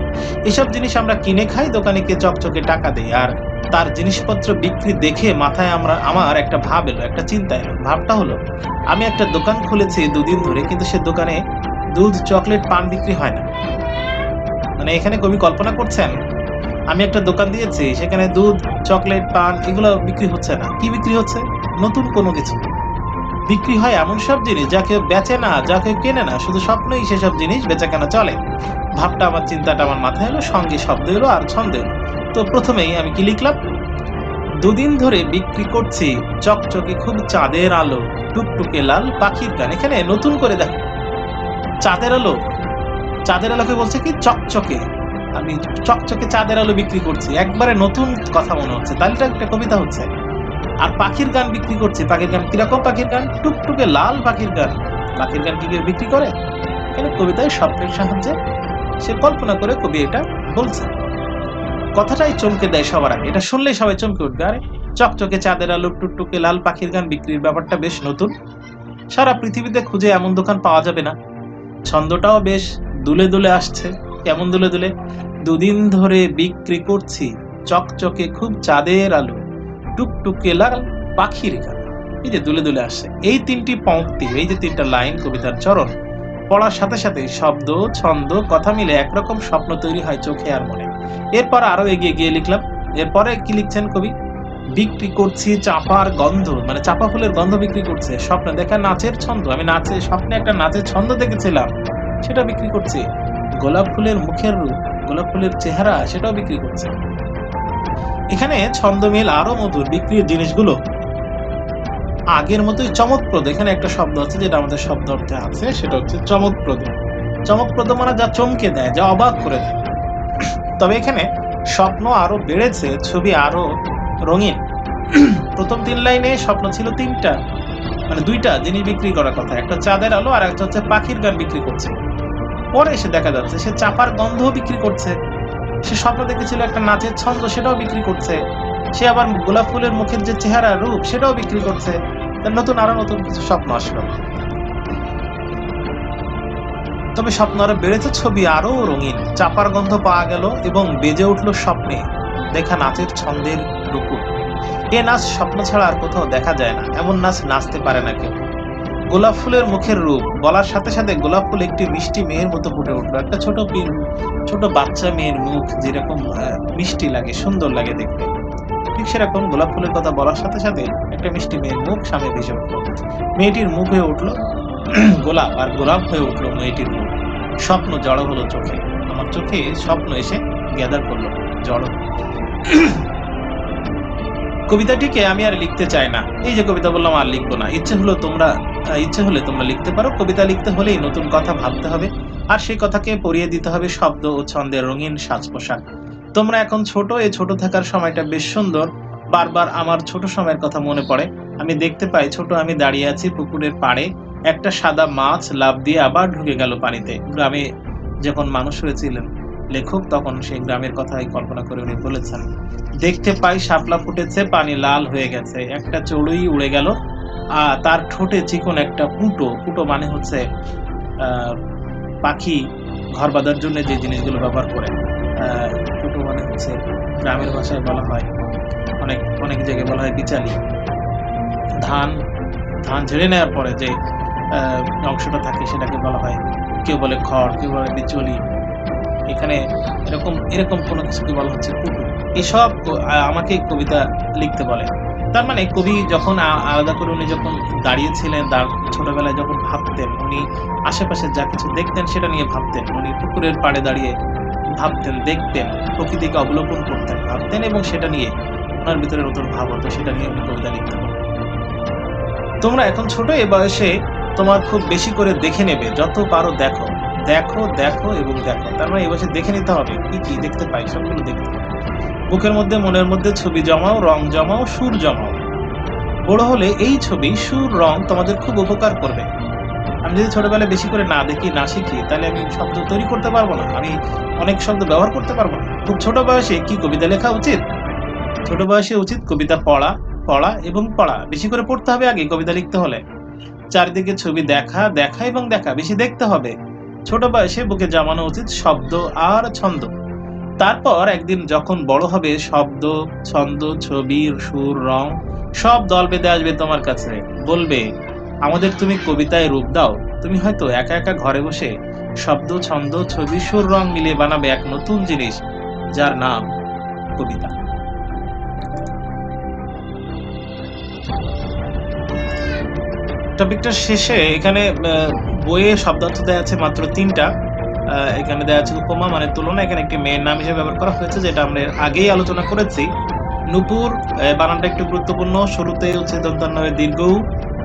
এসব জিনিস আমরা কিনে খাই, দোকানিকে চকচকে টাকা দেই। আর তার জিনিসপত্র বিক্রি দেখে মাথায় আমার একটা ভাব এলো, একটা চিন্তা এলো। ভাবটা হলো, আমি একটা দোকান খুলেছি দুদিন ধরে, কিন্তু সে দোকানে দুধ, চকলেট, পান বিক্রি হয় না। মানে এখানে কবি কল্পনা করছেন, আমি একটা দোকান দিয়েছি, সেখানে দুধ, চকলেট, পান এগুলো বিক্রি হচ্ছে না। কি বিক্রি হচ্ছে? নতুন কোনো কিছু বিক্রি হয়, এমন সব জিনিস যা কেউ বেচে না, যা কেউ কেনে না, শুধু স্বপ্নই সেসব জিনিস বেচা কেনা চলে। ভাবটা আমার, চিন্তাটা আমার মাথায় এলো, সঙ্গে শব্দ এলো আর ছন্দ এলো। তো প্রথমেই আমি কি লিখলাম? দুদিন ধরে বিক্রি করছি চকচকে খুব চাঁদের আলো, টুকটুকে লাল পাখির গান। এখানে নতুন করে দেখো, চাঁদের আলো, চাঁদের আলোকে বলছে কি চকচকে। আমি চকচকে চাঁদের আলো বিক্রি করছি, একবারে নতুন কথা মনে হচ্ছে, তাহলে একটা কবিতা হচ্ছে। আর পাখির গান বিক্রি করছে, পাখির গান কিরকম? পাখির গান টুকটুকে লাল পাখির গান। পাখির গান কি কেউ বিক্রি করে? এখানে কবিতায় স্বপ্নের সাহায্যে সে কল্পনা করে কবি এটা বলছে। কথাটাই চমকে দেয় সবার আগে, এটা শুনলেই সবাই চমকে উঠবে। আরে চকচকে চাঁদের আলো, টুকটুকে লাল পাখির গান বিক্রির ব্যাপারটা বেশ নতুন, সারা পৃথিবীতে খুঁজে এমন দোকান পাওয়া যাবে না। ছন্দটাও বেশ দুলে দুলে আসছে। কেমন দুলে দুলে? দুদিন ধরে বিক্রি করছি চকচকে খুব চাঁদের আলো, টুকটুকে লাল পাখির গান। এই যে দুলে দুলে আসছে, এই তিনটি পংক্তি, এই যে তিনটা লাইন কবিতার চরণ, পড়ার সাথে সাথে শব্দ, ছন্দ, কথা মিলে একরকম স্বপ্ন তৈরি হয় চোখে আর মনে। এরপর আরো এগিয়ে গিয়ে লিখলাম। এরপরে কি লিখছেন কবি? বিক্রি করছি চাপার গন্ধ, মানে চাপা ফুলের গন্ধ বিক্রি করছে। স্বপ্নে দেখা নাচের ছন্দ, আমি স্বপ্নে একটা নাচের ছন্দ দেখেছিলাম, সেটা বিক্রি করছি। গোলাপ ফুলের মুখের রূপ, গোলাপ ফুলের চেহারা, সেটাও বিক্রি করছে। এখানে ছন্দ মিল আরো মধুর। বিক্রির জিনিসগুলো আগের মতোই চমকপ্রদ। এখানে একটা শব্দ আছে যেটা আমাদের শব্দ অর্থে আছে, সেটা হচ্ছে চমকপ্রদ। চমকপ্রদ মানে যা চমকে দেয়, যা অবাক করে দেয়। তবে এখানে স্বপ্ন আরো বেড়েছে, ছবি আরো রঙিন। প্রথম তিন লাইনে স্বপ্ন ছিল তিনটা, মানে দুইটা জিনিস বিক্রি করার কথা, একটা চাঁদের আলো আর একটা হচ্ছে পাখির গান বিক্রি করছে। পরে এসে দেখা যাচ্ছে সে চাপার গন্ধও বিক্রি করছে, সে স্বপ্ন দেখেছিল একটা নাচের ছন্দ, সেটাও বিক্রি করছে, সে আবার গোলাপ ফুলের মুখের যে চেহারা রূপ সেটাও বিক্রি করছে। তার নতুন আরো নতুন কিছু স্বপ্ন আসলো। তবে স্বপ্ন আরো বেড়েছে, ছবি আরো রঙিন, চাপার গন্ধ পাওয়া গেল এবং বেজে উঠল স্বপ্নে দেখা নাচের ছন্দের রূপুর। এ নাচ স্বপ্ন ছাড়া আর কোথাও দেখা যায় না, এমন নাচ নাচতে পারে না কেউ। গোলাপ ফুলের মুখের রূপ বলার সাথে সাথে গোলাপ ফুল একটি মিষ্টি মেয়ের মতো ফুটে উঠলো। একটা ছোট বাচ্চা মেয়ের মুখ যেরকম মিষ্টি লাগে, সুন্দর লাগে দেখতে, ঠিক সেরকম গোলাপ ফুলের কথা বলার সাথে সাথে একটা মিষ্টি মেয়ের মুখ সামনে ভেসে উঠলো। মেয়েটির মুখ হয়ে উঠলো গোলাপ, আর গোলাপ হয়ে উঠলো মেয়েটির মুখ। স্বপ্ন জড়ো হলো চোখে, আমার চোখে স্বপ্ন এসে গ্যাদার করলো, জড়ো। কবিতাটিকে আমি আর লিখতে চাই না। এই যে কবিতা বললাম আর লিখবো না, ইচ্ছে হলে তোমরা লিখতে পারো। কবিতা লিখতে হলেই নতুন কথা ভাবতে হবে, আর সেই কথাকে পরিয়ে দিতে হবে শব্দ ও ছন্দের রঙিন সাজ পোশাক। তোমরা এখন ছোট, এই ছোট থাকার সময়টা বেশ সুন্দর। বারবার আমার ছোট সময়ের কথা মনে পড়ে। আমি দেখতে পাই ছোট আমি দাঁড়িয়ে আছি পুকুরের পাড়ে, একটা সাদা মাছ লাফ দিয়ে আবার ঢুকে গেল পানিতে। গ্রামে যখন মানুষ হয়েছিলেন লেখক, তখন সেই গ্রামের কথাই কল্পনা করে উনি বলেছেন, দেখতে পাই শাপলা ফুটেছে, পানি লাল হয়ে গেছে, একটা চড়ুই উড়ে গেল, তার ঠোঁটে চিকন একটা পুঁটো। পুঁটো মানে হচ্ছে পাখি ঘর বাঁধার জন্য যে জিনিসগুলো ব্যবহার করে। পুঁটো মানে হচ্ছে গ্রামের ভাষায় বলা হয়, অনেক অনেক জায়গায় বলা হয় বিচালি। ধান ঝেড়ে নেওয়ার পরে যে অংশটা থাকে সেটাকে বলা হয়, কেউ বলে খড়, কেউ বলে বিচলি। এখানে এরকম কোনো কিছুকে বলা হচ্ছে পুঁটো। এসব আমাকে কবিতা লিখতে বলে। তার মানে কবি যখন আলাদা করে উনি যখন দাঁড়িয়েছিলেন, ছোটবেলায় যখন ভাবতেন, উনি আশেপাশে যা কিছু দেখতেন সেটা নিয়ে ভাবতেন। উনি পুকুরের পাড়ে দাঁড়িয়ে ভাবতেন, দেখতেন, প্রকৃতিকে অবলোকন করতেন, ভাবতেন, এবং সেটা নিয়ে ওনার ভিতরে নতুন ভাব হতো, সেটা নিয়ে উনি কবিতা লিখতেন। তোমরা এখন ছোট, এ বয়সে তোমার খুব বেশি করে দেখে নেবে, যত পারো দেখো দেখো দেখো এবং দেখো। তার মানে এই বয়সে দেখে নিতে হবে, কি কি দেখতে পাই সবগুলো দেখতে হবে। বুকের মধ্যে মনের মধ্যে ছবি জমাও, রং জমাও, সুর জমাও। বড় হলে এই ছবি সুর রং তোমাদের খুব উপকার করবে। আমি যদি ছোটবেলায় বেশি করে না দেখি, না শিখি, তাহলে আমি শব্দ তৈরি করতে পারবো না, আমি অনেক শব্দ ব্যবহার করতে পারবো না। খুব ছোট বয়সে কি কবিতা লেখা উচিত? ছোট বয়সে উচিত কবিতা পড়া, পড়া এবং পড়া। বেশি করে পড়তে হবে আগে কবিতা লিখতে হলে। চারিদিকে ছবি দেখা, দেখা এবং দেখা, বেশি দেখতে হবে। ছোট বয়সে বুকে জমানো উচিত শব্দ আর ছন্দ। তারপর একদিন যখন বড় হবে, শব্দ, ছন্দ, ছবি, সুর, রং সব দল বেঁধে আসবে তোমার কাছে, বলবে আমাদের তুমি কবিতায় রূপ দাও। তুমি হয়তো একা একা ঘরে বসে শব্দ, ছন্দ, ছবি, সুর, রং মিলিয়ে বানাবে এক নতুন জিনিস, যার নাম কবিতা। টপিকটা শেষে এখানে বইয়ে শব্দার্থ দেয়া আছে মাত্র ৩টা। এখানে দেয়া আছে উপমা মানে তুলনা, এখানে একটি মেয়ের নাম হিসেবে ব্যবহার করা হয়েছে, যেটা আমরা আগেই আলোচনা করেছি। নূপুর, বানানটা একটু গুরুত্বপূর্ণ। শুরুতে হচ্ছে দন্তান্ন দীর্ঘ উ,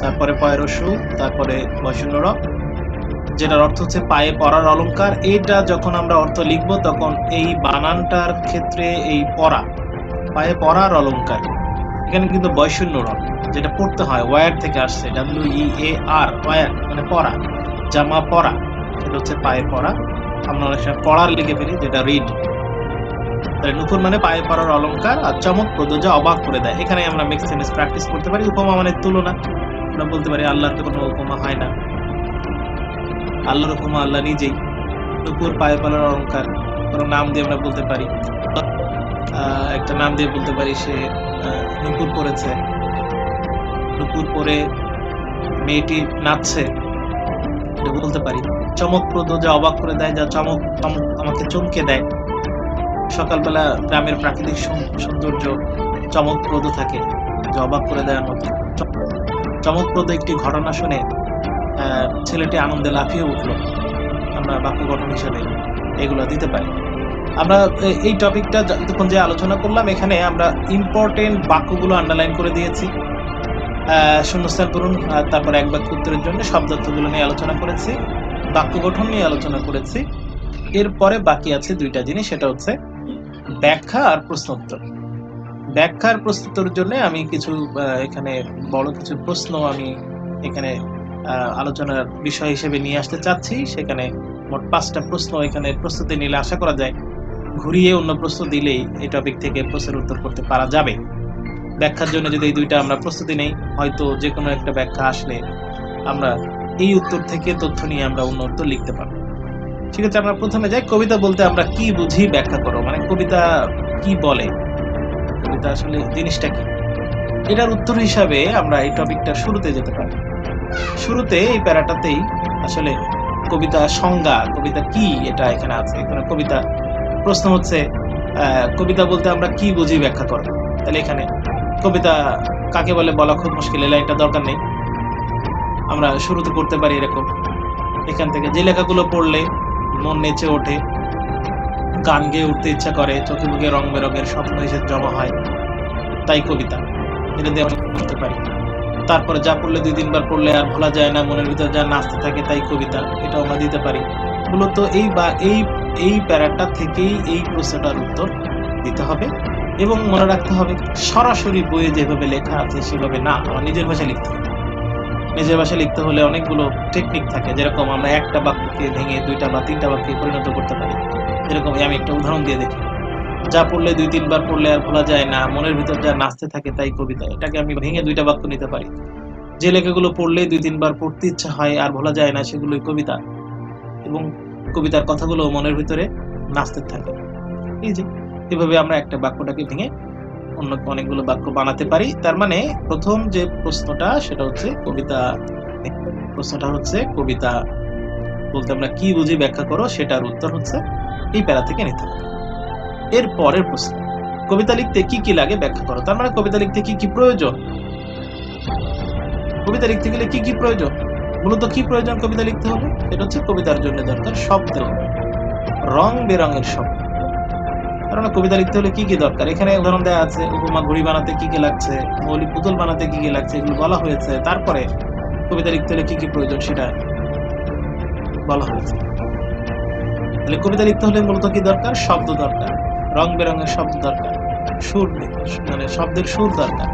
তারপরে পয়ের সু, তারপরে বয়শূন্য র, যেটার অর্থ হচ্ছে পায়ে পরার অলংকার। এইটা যখন আমরা অর্থ লিখবো তখন এই বানানটার ক্ষেত্রে এই পরা, পায়ে পরার অলংকার, এখানে কিন্তু বয়শূন্য র, যেটা পড়তে হয়, ওয়ার থেকে আসছে, WEAR, ওয়ার মানে পরা, জামা পরা, সেটা হচ্ছে পায়ে পরা। আমরা অনেক সময় পড়ার লিখে ফেলি, যেটা রিড। তাহলে নূপুর মানে পায়ে পরার অলংকার, আর চমকপ্রদ যা অবাক করে দেয়। এখানে আমরা মিক্স সেন্টেন্স প্র্যাকটিস করতে পারি। উপমা মানে তুলনা, আমরা বলতে পারি আল্লাহর তো কোনো উপমা হয় না, আল্লাহর উপমা আল্লাহ নিজেই। নূপুর পায়ে পরার অলংকার, কোনো নাম দিয়ে আমরা বলতে পারি, একটা নাম দিয়ে বলতে পারি সে নূপুর পরেছে, নূপুর পরে মেয়েটি নাচছে, এটা বলতে পারি। চমকপ্রদ যা অবাক করে দেয়, যা চমক আমাকে চমকে দেয়। সকালবেলা গ্রামের প্রাকৃতিক সৌন্দর্য চমকপ্রদ থাকে, যা অবাক করে দেওয়ার মতো। চমকপ্রদ একটি ঘটনা শুনে ছেলেটি আনন্দে লাফিয়ে উঠলো, আমরা বাক্য গঠন হিসেবে এগুলো দিতে পারি। আমরা এই টপিকটা যতক্ষণ যে আলোচনা করলাম, এখানে আমরা ইম্পর্টেন্ট বাক্যগুলো আন্ডারলাইন করে দিয়েছি। শূন্যস্থান পূরণ, তারপর এক বাক্য উত্তরের জন্য শব্দার্থগুলো নিয়ে আলোচনা করেছি, বাক্য গঠন নিয়ে আলোচনা করেছি। এরপরে বাকি আছে 2টা জিনিস, সেটা হচ্ছে ব্যাখ্যা আর প্রশ্নোত্তর। ব্যাখ্যা আর প্রশ্নোত্তরের জন্য আমি কিছু এখানে বড় কিছু প্রশ্ন আমি এখানে আলোচনার বিষয় হিসেবে নিয়ে আসতে চাচ্ছি। সেখানে মোট 5টা প্রশ্ন এখানে প্রস্তুতি নিলে আশা করা যায় ঘুরিয়ে অন্য প্রশ্ন দিলেই এই টপিক থেকে প্রশ্নের উত্তর করতে পারা যাবে। ব্যাখ্যার জন্য যদি এই 2টা আমরা প্রস্তুতি নেই, হয়তো যে কোনো একটা ব্যাখ্যা আসলে আমরা এই উত্তর থেকে তথ্য নিয়ে আমরা অন্য উত্তর লিখতে পারবো। ঠিক আছে, আমরা প্রথমে যাই। কবিতা বলতে আমরা কি বুঝি ব্যাখ্যা করো, মানে কবিতা কি বলে, কবিতা আসলে জিনিসটা কি, এটার উত্তর হিসাবে আমরা এই টপিকটা শুরুতে যেতে পারি। শুরুতে এই প্যারাটাতেই আসলে কবিতা সংজ্ঞা, কবিতা কি, এটা এখানে আছে। এখানে কবিতা প্রশ্ন হচ্ছে কবিতা বলতে আমরা কি বুঝি ব্যাখ্যা করো। তাহলে এখানে কবিতা কাকে বলে বলা খুব মুশকিল, এই লাইনটা দরকার নেই। আমরা শুরুতে করতে পারি এরকম, এখান থেকে যে লেখাগুলো পড়লে মন নেচে ওঠে, গান গেয়ে উঠতে ইচ্ছা করে, চোখে মুখে রং বেরঙের স্বপ্ন এসে জমা হয়, তাই কবিতা, এটা দিয়ে আমরা করতে পারি। তারপরে যা পড়লে 2-3 বার পড়লে আর ভোলা যায় না, মনের ভিতরে যা নাচতে থাকে তাই কবিতা, এটাও আমরা দিতে পারি। মূলত এই প্যারাটা থেকেই এই প্রশ্নটার উত্তর দিতে হবে এবং মনে রাখতে হবে সরাসরি বইয়ে যেভাবে লেখা আছে সেভাবে না, আমার নিজের ভাষায় লিখতে হবে। নিজের ভাষায় লিখতে হলে অনেকগুলো টেকনিক থাকে, যেরকম আমরা একটা বাক্যকে ভেঙে 2টা বা 3টা বাক্যে পরিণত করতে পারি। যেরকম আমি একটা উদাহরণ দিয়ে দেখি, যা পড়লে 2-3 বার পড়লে আর ভোলা যায় না, মনের ভিতর যা নাচতে থাকে তাই কবিতা, এটাকে আমি ভেঙে 2টা বাক্য নিতে পারি। যে লেখাগুলো পড়লে 2-3 বার পড়তে ইচ্ছা হয় আর ভোলা যায় না, সেগুলোই কবিতা, এবং কবিতার কথাগুলো মনের ভিতরে নাচতে থাকে। এই যে এভাবে আমরা একটা বাক্যটাকে ভেঙে অন্য অনেকগুলো বাক্য বানাতে পারি। তার মানে প্রথম যে প্রশ্নটা সেটা হচ্ছে কবিতা, প্রশ্নটা হচ্ছে কবিতা বলতে আমরা কি বুঝি ব্যাখ্যা করো, সেটার উত্তর হচ্ছে এই প্যারা থেকে নিতে হবে। এর পরের প্রশ্ন, কবিতা লিখতে কি কি লাগে ব্যাখ্যা করো। তার মানে কবিতা লিখতে কি কি প্রয়োজন, কবিতা লিখতে গেলে কি কি প্রয়োজন, মূলত কি প্রয়োজন কবিতা লিখতে হলে, এটা হচ্ছে কবিতার জন্য দরকার শব্দ, রং বেরঙের শব্দ। কারণ কবিতা লিখতে হলে কি কি দরকার, এখানে উদাহরণ দেওয়া আছে, উপমা ঘুড়ি বানাতে কি কি লাগছে, মৌলিক পুতুল বানাতে কি কি লাগছে, এগুলো বলা হয়েছে। তারপরে কবিতা লিখতে হলে কি কি প্রয়োজন সেটা বলা হয়েছে। তাহলে কবিতা লিখতে হলে মূলত কি দরকার, শব্দ দরকার, রং বেরঙের শব্দ দরকার, সুর, মানে শব্দের সুর দরকার।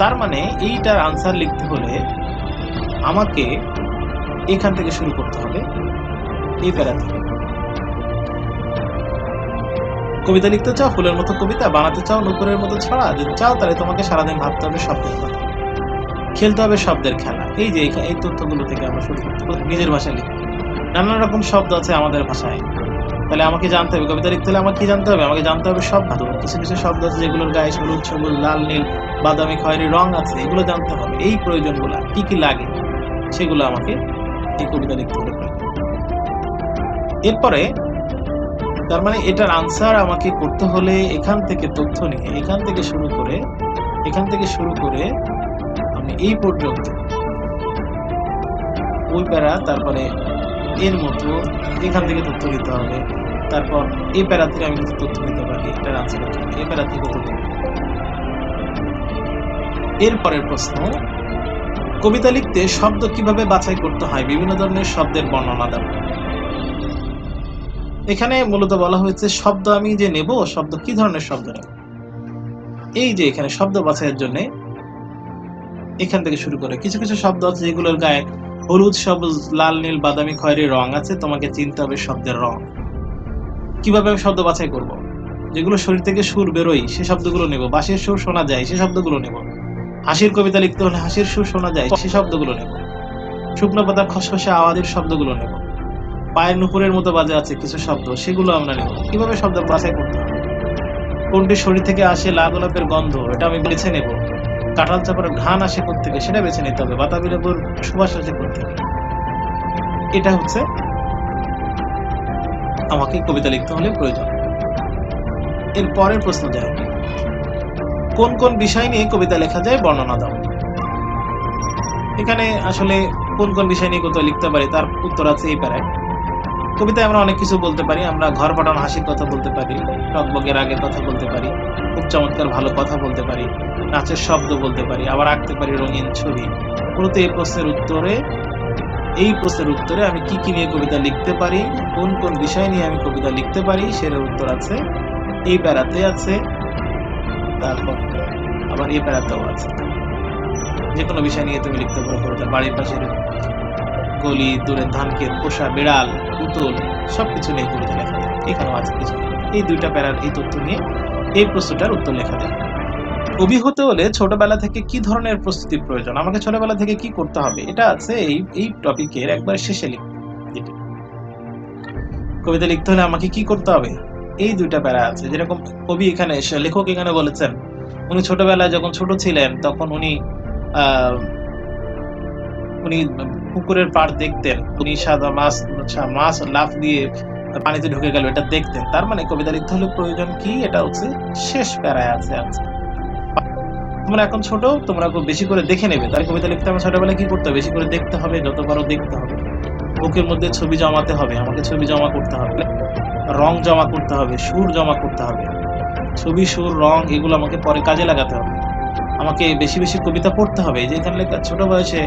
তার মানে এইটার আনসার লিখতে হলে আমাকে এখান থেকে শুরু করতে হবে, এই প্যারা থেকে। কবিতা লিখতে চাও ফুলের মতো কবিতা, বানাতে চাও নুপুরের মতো ছড়া, যদি চাও তাহলে তোমাকে সারাদিন ভাবতে হবে শব্দের কথা, খেলতে হবে শব্দের খেলা। এই যে এই তথ্যগুলো থেকে আমরা শুরু করতে পারি। নিজের ভাষায় লিখতে নানান রকম শব্দ আছে আমাদের ভাষায়, তাহলে আমাকে জানতে হবে কবিতা লিখতে হলে আমাকে কি জানতে হবে, আমাকে জানতে হবে শব্দ। কিছু কিছু শব্দ আছে যেগুলোর গায়ে হলুদ, সবুজ, লাল, নীল, বাদামি, খয়েরি রং আছে, এগুলো জানতে হবে। এই প্রয়োজনগুলো কি কি লাগে সেগুলো আমাকে এই কবিতা লিখতে হলে। এরপরে তার মানে এটার আনসার আমাকে করতে হলে এখান থেকে তথ্য নিয়ে এখান থেকে শুরু করে আমি এই পর্যন্ত ওই প্যারা, তারপরে এর মতো এখান থেকে তথ্য নিতে হবে, তারপর এই প্যারা থেকে আমি কিন্তু তথ্য নিতে পারি, এটার আনসার এই প্যারা থেকে তথ্য। এরপরের প্রশ্ন, কবিতা লিখতে শব্দ কিভাবে বাছাই করতে হয়, বিভিন্ন ধরনের শব্দের বর্ণনা দাও। এখানে মূলত বলা হয়েছে শব্দ আমি যে নেব, শব্দ কি ধরনের শব্দ নেব। এই যে এখানে শব্দ বাছাইয়ের জন্য এখান থেকে শুরু করে কিছু কিছু শব্দ আছে যেগুলোর গায়ে হলুদ, সবুজ, লাল, নীল, বাদামি, খয়েরি রং আছে, তোমাকে চিনতে হবে শব্দের রং। কিভাবে আমি শব্দ বাছাই করব, যেগুলো শরীর থেকে সুর বেরোয় সে শব্দগুলো নেব, বাঁশির সুর শোনা যায় সে শব্দগুলো নেব, হাসির কবিতা লিখতে হলে হাসির সুর শোনা যায় সে শব্দগুলো নেব, শুকনো পাতার খসখসে আওয়াজের শব্দগুলো নেব, পায়ের নুপুরের মতো বাজে আছে কিছু শব্দ, সেগুলো আমরা নেব। কিভাবে শব্দ বাছাই করতে হবে, কোনটি শরীর থেকে আসে, লাল গোলাপের গন্ধ, এটা আমি বেছে নেব, কাঁঠাল চাপড়ের ঘ্রাণ আসে কোত্থেকে সেটা বেছে নিতে হবে, বাতাবি লেবুর সুবাস আসে কোত্থেকে। এটা হচ্ছে আমাকে কবিতা লিখতে হলে প্রয়োজন। এর পরের প্রশ্ন যায়, কোন কোন বিষয় নিয়ে কবিতা লেখা যায় বর্ণনা দাও। এখানে আসলে কোন কোন বিষয় নিয়ে কবিতা লিখতে পারি তার উত্তর আছে এই প্যারায়। কবিতায় আমরা অনেক কিছু বলতে পারি, আমরা ঘর পাঠানো হাসির কথা বলতে পারি, টকবগের আগের কথা বলতে পারি, খুব চমৎকার ভালো কথা বলতে পারি, নাচের শব্দ বলতে পারি, আবার আঁকতে পারি রঙিন ছবি। মূলত এই প্রশ্নের উত্তরে আমি কি কি নিয়ে কবিতা লিখতে পারি, কোন কোন বিষয় নিয়ে আমি কবিতা লিখতে পারি সেটার উত্তর আছে এই প্যারাতে আছে, তারপর আবার এই প্যারাতেও আছে। যে কোনো বিষয় নিয়ে তুমি লিখতে পারো কবিতা, বাড়ির পাশের গলি, দূরের ধানক্ষেত, পোষা বিড়াল, পুতুল সবকিছু নিয়ে কবিতা লেখা যায়। এখানেও আছে কিছু। এই ২টা প্যারার এই তথ্য নিয়ে এই প্রশ্নটার উত্তর লেখা যায়। কবি হতে হলে ছোটবেলা থেকে কি ধরনের প্রস্তুতির প্রয়োজন? আমাকে ছোটবেলা থেকে কি করতে হবে? এটা আছে এই টপিকের একবার শেষে লিখতে। কবিতা লিখতে হলে আমাকে কি করতে হবে? এই ২টা প্যারা আছে। যেরকম কবি এখানে লেখক এখানে বলেছেন, উনি ছোটবেলায় যখন ছোট ছিলেন তখন উনি পুকুরের পাড় দেখতেন। উনি সাদা মাছ লাফ দিয়ে পানিতে ঢুকে গেল এটা দেখতেন। তার মানে কবিতা লিখতে হলে প্রয়োজন কি? এটা হচ্ছে শেষ প্যারায় আছে। তোমরা এখন ছোট, তোমরা খুব বেশি করে দেখে নেবে। তাই কবিতা লিখতে আমার ছোটবেলায় কি করতে হবে? বেশি করে দেখতে হবে, যত পারো দেখতে হবে। বুকের মধ্যে ছবি জমাতে হবে, আমাকে ছবি জমা করতে হবে, রং জমা করতে হবে, সুর জমা করতে হবে। ছবি, সুর, রং এগুলো আমাকে পরে কাজে লাগাতে হবে। আমাকে বেশি বেশি কবিতা পড়তে হবে। যে এখানে লেখা ছোট বয়সে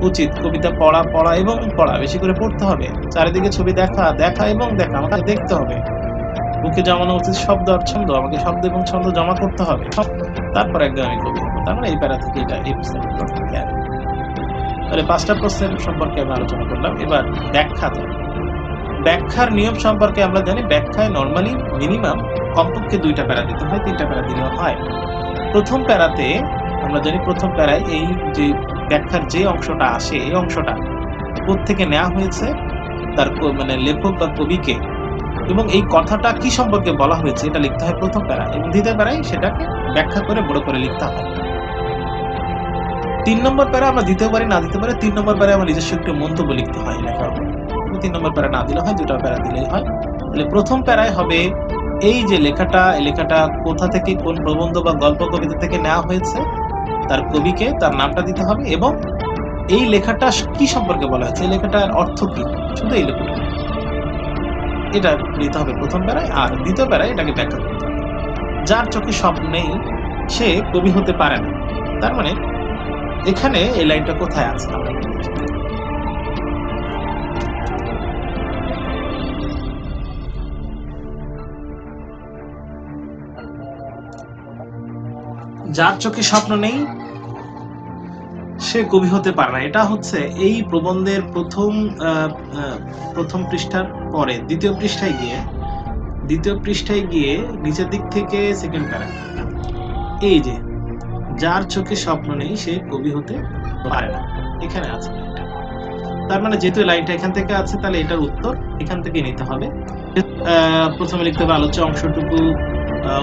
উচিত কবিতা পড়া এবং পড়া। বেশি করে পড়তে হবে। চারিদিকে ছবি দেখা এবং দেখা। আমাকে দেখতে হবে। বুকে জমানো উচিত শব্দ আর ছন্দ। আমাকে শব্দ এবং ছন্দ জমা করতে হবে। তারপর একদম আমি কবি হবো। তার মানে এই প্যারা থেকে এই প্রশ্নের উত্তর থেকে আসে। তাহলে ৫টা প্রশ্নের সম্পর্কে আমরা আলোচনা করলাম। এবার ব্যাখ্যার নিয়ম সম্পর্কে আমরা জানি। ব্যাখ্যায় নরমালি মিনিমাম কমপক্ষে ২টা প্যারা দিতে হয়, ৩টা প্যারা দিলেও হয়। প্রথম প্যারাতে আমরা জানি, প্রথম প্যারায় এই যে ব্যাখ্যার যে অংশটা আসে, এই অংশটা কোত্থেকে নেওয়া হয়েছে, তার মানে লেখক বা কবিকে, এবং এই কথাটা কি সম্পর্কে বলা হয়েছে এটা লিখতে হয় প্রথম প্যারা, এবং দ্বিতীয় প্যারায় সেটাকে ব্যাখ্যা করে বড় করে লিখতে হয়। ৩ নম্বর প্যারা আমরা দিতেও পারি, না দিতে পারি। ৩ নম্বর প্যারায় আমার নিজস্ব একটু মন্তব্য লিখতে হয় লেখার উপর। ৩ নম্বর প্যারা না দিলে হয়, ২টা প্যারা দিলেই হয়। তাহলে প্রথম প্যারায় হবে এই যে লেখাটা কোথা থেকে, কোন প্রবন্ধ বা গল্প কবিতা থেকে নেওয়া হয়েছে, তার কবিকে, তার নামটা দিতে হবে, এবং এই লেখাটা কি সম্পর্কে বলা হয়েছে, এই লেখাটার অর্থ কি, শুধু এই লেখাটা এটা দিতে হবে প্রথম প্যারায়। আর দ্বিতীয় প্যারায় এটাকে ব্যাখ্যা করতে হবে। যার চোখে স্বপ্ন নেই সে কবি হতে পারে না। তার মানে এখানে এই লাইনটা কোথায় আছে আমরা দেখি। যার চোখে স্বপ্ন নেই সে কবি হতে পারে না। এটা হচ্ছে এই প্রবন্ধের প্রথম পৃষ্ঠার পরে দ্বিতীয় পৃষ্ঠায় গিয়ে নিচের দিক থেকে সেকেন্ড প্যারা, এই যে যার চোখে স্বপ্ন নেই সে কবি হতে পারে না, এখানে আছে। তার মানে যেহেতু লাইনটা এখান থেকে আছে, তাহলে এটার উত্তর এখান থেকে নিতে হবে। প্রথমে লিখতে হবে আলোচ্য অংশটুকু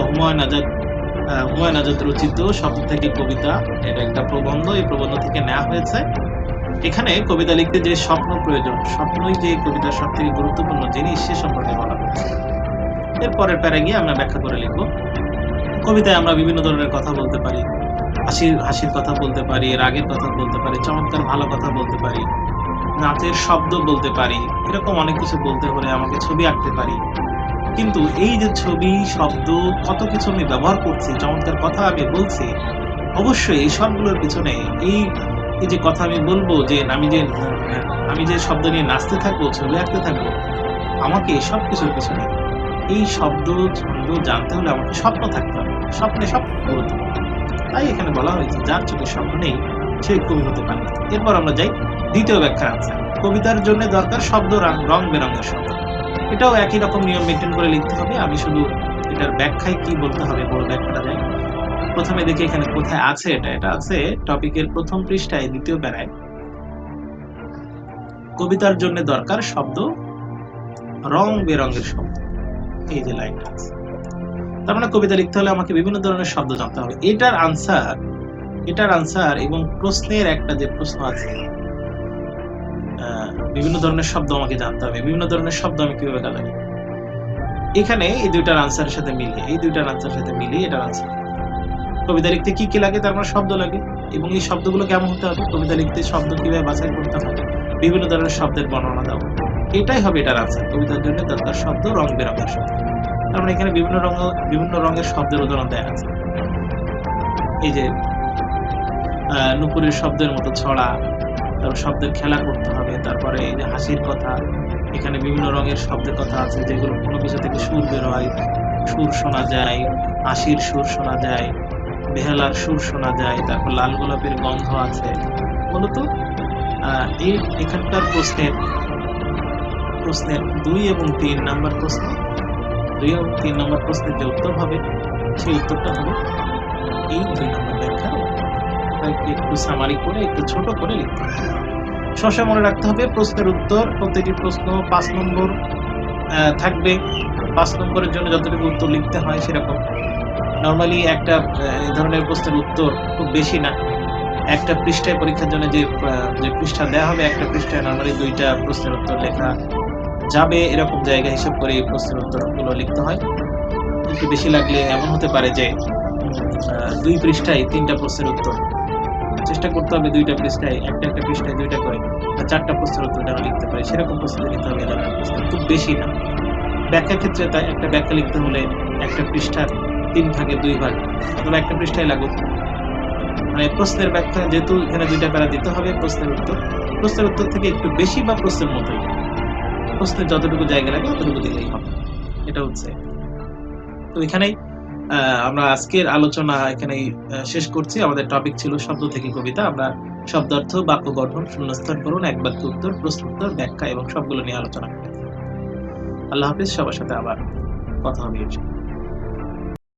হুমায়ুন আজাদ রচিত স্বপ্ন থেকে কবিতা। এটা একটা প্রবন্ধ, এই প্রবন্ধ থেকে নেওয়া হয়েছে। এখানে কবিতা লিখতে যে স্বপ্ন প্রয়োজন, স্বপ্নই যে কবিতার সব থেকে গুরুত্বপূর্ণ জিনিস, সে সম্পর্কে বলা হয়েছে। এরপরের প্যারা গিয়ে আমরা ব্যাখ্যা করে লিখবো। কবিতায় আমরা বিভিন্ন ধরনের কথা বলতে পারি, হাসির কথা বলতে পারি, রাগের কথা বলতে পারি, চমৎকার ভালো কথা বলতে পারি, নাচের শব্দ বলতে পারি। এরকম অনেক কিছু বলতে হলে আমাকে ছবি আঁকতে পারি। কিন্তু এই যে ছবি, শব্দ, কত কিছু আমি ব্যবহার করছি, চমৎকার কথা আমি বলছি, অবশ্যই এই সবগুলোর পিছনে এই যে কথা আমি বলবো, যে আমি যে শব্দ নিয়ে নাচতে থাকবো, ছবি আঁকতে থাকবো, আমাকে সব কিছুর পিছনে এই শব্দ, ছন্দ জানতে হলে আমাকে স্বপ্ন থাকতে হবে। স্বপ্নে সব গুরুত্বপূর্ণ। তাই এখানে বলা হয়েছে যার চোখে স্বপ্ন নেই সে কবি হতে পারে না। এরপর আমরা যাই দ্বিতীয় ব্যাখ্যা আছে। কবিতার জন্য দরকার শব্দ, রং বেরঙের শব্দ। এটাও একই রকম নিয়ম মেনটেন করে লিখতে হবে। আমি শুধু এটার ব্যাখ্যায় কি বলতে হবে, বড় ব্যাখ্যাটা যাই। প্রথমে দেখি এখানে কোথায় আছে। এটা আছে টপিকের প্রথম পৃষ্ঠায় দ্বিতীয় প্যারায়। কবিতার জন্য দরকার শব্দ, রং বেরঙের শব্দ, এই যে লাইনটা আছে। তার মানে কবিতা লিখতে হলে আমাকে বিভিন্ন ধরনের শব্দ জানতে হবে। এটার আনসার এবং প্রশ্নের একটা যে প্রশ্ন আছে, বিভিন্ন ধরনের শব্দ আমাকে জানতে হবে। বিভিন্ন ধরনের শব্দ আমি কিভাবে জানি, এখানে এই দুইটার আনসারের সাথে মিলিয়ে এটার আনসার। কবিতা লিখতে কি কি লাগে, তার মানে শব্দ লাগে, এবং এই শব্দগুলো কেমন হতে হবে, কবিতা লিখতে শব্দ কিভাবে বাছাই করতে হবে, বিভিন্ন ধরনের শব্দের বর্ণনা দাও, এটাই হবে এটার আনসার। কবিতার জন্য দরকার শব্দ, রং বেরঙের শব্দ। তার মানে এখানে বিভিন্ন রঙের শব্দের উদাহরণ দেয়া আছে। এই যে নুপুরের শব্দের মতো ছড়া, তারপর শব্দের খেলা করতে হবে। তারপরে এই যে হাসির কথা, এখানে বিভিন্ন রঙের শব্দের কথা আছে, যেগুলো কোনো কিছু থেকে সুর বের হয়, সুর শোনা যায়, হাসির সুর শোনা যায়, বেহালার সুর শোনা যায়। তারপর লাল গোলাপের গন্ধ আছে। মূলত এই এখানকার প্রশ্নের 2 এবং 3 নাম্বার প্রশ্ন, 2 এবং 3 নাম্বার প্রশ্নের যে উত্তর হবে সেই উত্তরটা হবে এই 2 নম্বর ব্যাখ্যা। এটাকে একটু সামারি করে একটু ছোট করে লিখতে হবে। সবসময় মনে রাখতে হবে প্রশ্নের উত্তর, প্রতিটি প্রশ্ন 5 নম্বর থাকবে। 5 নম্বরের জন্য যতটুকু উত্তর লিখতে হয় সেরকম। নরমালি একটা এই ধরনের প্রশ্নের উত্তর খুব বেশি না। একটা পৃষ্ঠায় পরীক্ষার জন্য যে পৃষ্ঠা দেয়া হবে, একটা পৃষ্ঠায় নরমালি 2 টা প্রশ্নের উত্তর লেখা যাবে, এরকম জায়গা হিসাব করে এই প্রশ্নের উত্তরগুলো লিখতে হয়। একটু বেশি লাগলে এমন হতে পারে যে 2 পৃষ্ঠায় 3 টা প্রশ্নের উত্তর। চেষ্টা করতে হবে 2 টা পৃষ্ঠায় একটা পৃষ্ঠায় 2 টা করে বা 4 টা প্রশ্নের উত্তর যেন লিখতে পারি। সেরকম প্রস্তুতি নিতে হবে এই ধরনের প্রশ্ন। খুব বেশি না। ব্যাখ্যার ক্ষেত্রে তাই একটা ব্যাখ্যা লিখতে হলে একটা পৃষ্ঠার 3 ভাগে 2 ভাগ অথবা একটা পৃষ্ঠায় লাগুক। মানে প্রশ্নের ব্যাখ্যা যেহেতু এখানে 2 টা প্যারা দিতে হবে, প্রশ্নের উত্তর থেকে একটু বেশি বা প্রশ্নের মতোই। প্রশ্নের যতটুকু জায়গা লাগে অতটুকু দিলেই হবে। এটা হচ্ছে। তো এখানেই আমরা আজকের আলোচনা এখানেই শেষ করছি। আমাদের টপিক ছিল শব্দ থেকে কবিতা। আমরা শব্দার্থ, বাক্য গঠন, শূন্যস্থান পূরণ, এক বাক্য উত্তর, প্রশ্ন উত্তর, ব্যাখ্যা এবং সবগুলো নিয়ে আলোচনা করেছি। আল্লাহ হাফেজ। সবার সাথে আবার কথা হবে ইনশাআল্লাহ।